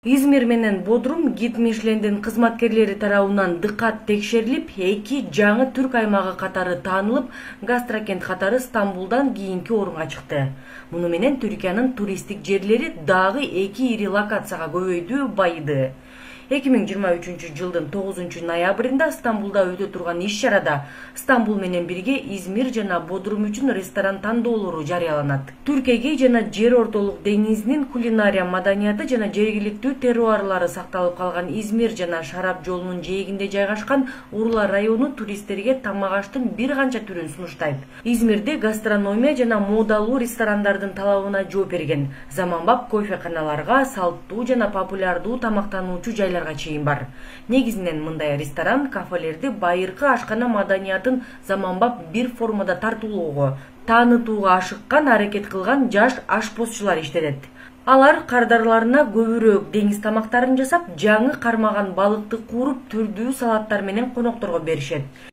Измир менен Бодрум гид Мишлендин кызматкерлери тарабынан дыккат текшерилип, эки жаңы түрк аймагы катары таанылып, гастрокент катары Стамбулдан кийинки орунга чыкты. Муну менен Түркиянын туристтик жерлери дагы эки ири локацияга көбөйдү, байыды. 2023 жылдын 9 ноябрында Стамбулда өтө турган иш-чарада Стамбул менен бирге Измир жана Бодрум үчүн ресторан тандоолору жарыяланат. Түркия жана жер ортолук деңизинин кулинария маданияты жана жергиликтүү терруарлары сакталып калган Измир жана Шарап жолунун жээгинде жайгашкан Урла району туристтерге тамак аштын бир канча түрүн сунуштайт. Измирде гастрономия жана модалуу ресторандардын талабына жооп берген. Заманбап кофеканаларга, салттуу жана популярдуу тамактануучу жайлар чейин бар. Негизинен мындай ресторан, кафелерди байыркы ашкана маданиятын заманбап бир формада тартуулоого, таанытууга ашыккан аракет кылган жаш ашпозчулар иштетет. Алар кардарларына көбүрөөк деңиз тамактарын жасап, жаңы кармаган балыкты кууруп, түрдүү салаттар менен конокторго беришет.